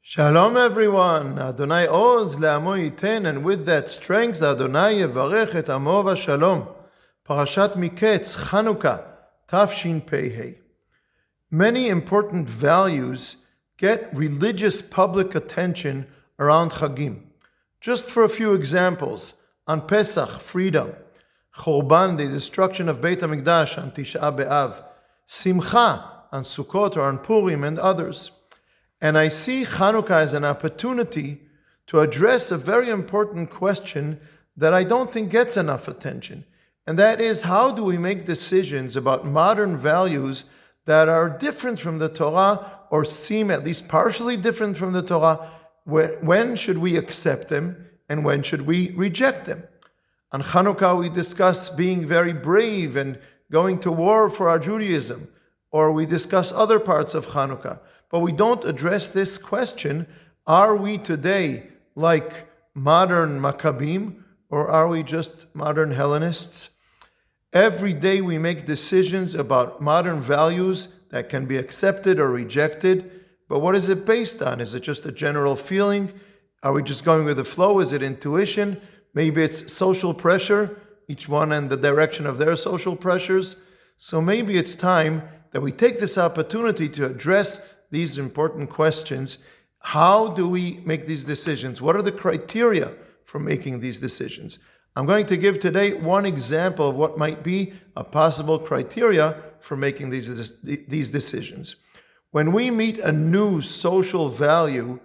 Shalom everyone, Adonai Oz le'amo yiten, and with that strength Adonai yevarech et amo v'shalom. Parashat Miketz, Chanukah, Tafshin Pei. Many important values get religious public attention around Chagim. Just for a few examples, on Pesach, freedom; Chorban, the destruction of Beit HaMikdash on Tisha B'Av; Simcha, on Sukkot or on Purim, and others. And I see Chanukah as an opportunity to address a very important question that I don't think gets enough attention. And that is, how do we make decisions about modern values that are different from the Torah, or seem at least partially different from the Torah? When should we accept them and when should we reject them? On Chanukah we discuss being very brave and going to war for our Judaism, or we discuss other parts of Chanukah. But we don't address this question: are we today like modern Maccabees, or are we just modern Helenists? Every day we make decisions about modern values that can be accepted or rejected, but what is it based on? Is it just a general feeling? Are we just going with the flow? Is it intuition? Maybe it's social pressure, each one in the direction of their social pressures. So maybe it's time that we take this opportunity to address these important questions. How do we make these decisions? What are the criteria for making these decisions? I'm going to give today one example of what might be a possible criteria for making these decisions. When we meet a new social value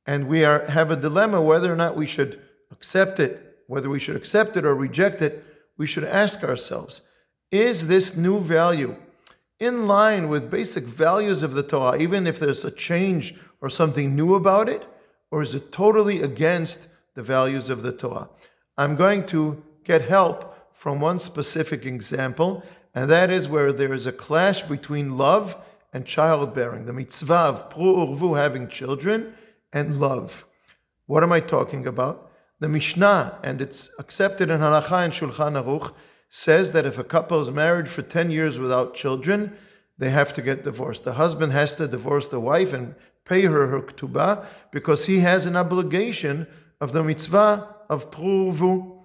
and we have a dilemma whether or not we should accept it, or reject it, we should ask ourselves, is this new value in line with basic values of the Torah, even if there's a change or something new about it, or is it totally against the values of the Torah? I'm going to get help from one specific example, and that is where there is a clash between love and childbearing, the mitzvah of pru urvu, having children, and love. What am I talking about? The Mishnah, and it's accepted in Halakha and Shulchan Aruch, says that if a couple is married for 10 years without children, they have to get divorced. The husband has to divorce the wife and pay her ketubah, because he has an obligation of the mitzvah of pru urvu.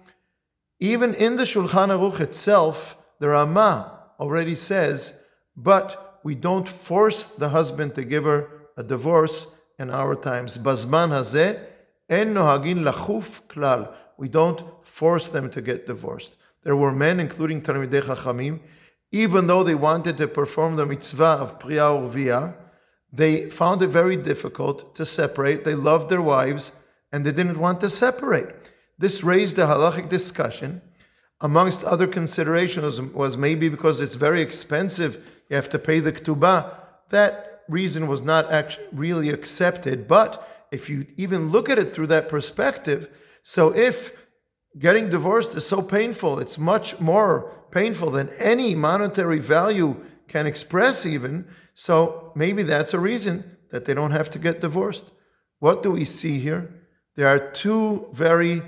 Even in the Shulchan Aruch itself, the Ramah already says, but we don't force the husband to give her a divorce in our times. Bazman hazeh en nohagin lachuf klal. We don't force them to get divorced. There were men, including Talmidei Chachamim, even though they wanted to perform the mitzvah of Priya Urvia, they found it very difficult to separate. They loved their wives and they didn't want to separate. This raised a halachic discussion. Amongst other considerations was maybe because it's very expensive, you have to pay the ketubah. That reason was not actually really accepted. But if you even look at it through that perspective, so if getting divorced is so painful, it's much more painful than any monetary value can express even, so maybe that's a reason that they don't have to get divorced. What do we see here? There are two very,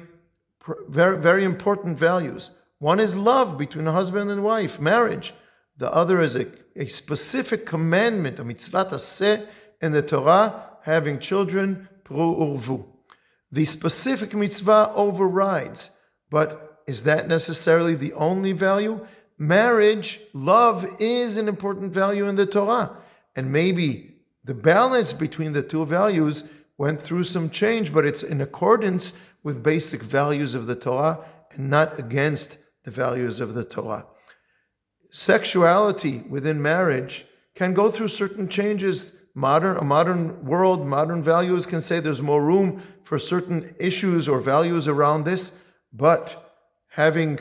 very important values. One is love between a husband and wife, marriage. The other is a specific commandment, a mitzvah taseh in the Torah, having children, pru urvu. The specific mitzvah overrides. But is that necessarily the only value? Marriage, love, is an important value in the Torah. And maybe the balance between the two values went through some change, but it's in accordance with basic values of the Torah and not against the values of the Torah. Sexuality within marriage can go through certain changes. A modern world, modern values can say there's more room for certain issues or values around this. But having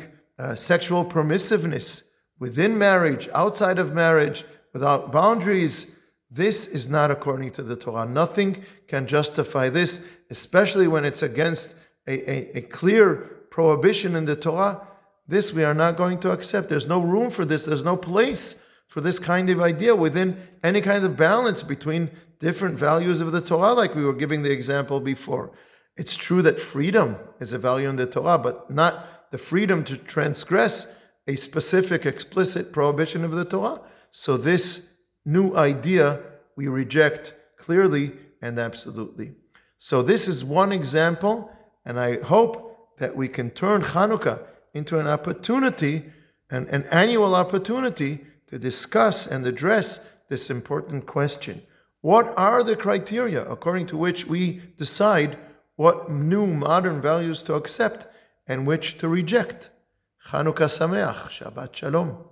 sexual permissiveness within marriage, outside of marriage, without boundaries, this is not according to the Torah. Nothing can justify this, especially when it's against a clear prohibition in the Torah. This we are not going to accept. There's no room for this. There's no place for this kind of idea within any kind of balance between different values of the Torah, like we were giving the example before. It's true that freedom is a value in the Torah, but not the freedom to transgress a specific explicit prohibition of the Torah. So this new idea we reject clearly and absolutely. So this is one example, and I hope that we can turn Chanukah into an opportunity, an annual opportunity to discuss and address this important question. What are the criteria according to which we decide what new modern values to accept and which to reject? Chanukah Sameach, Shabbat Shalom.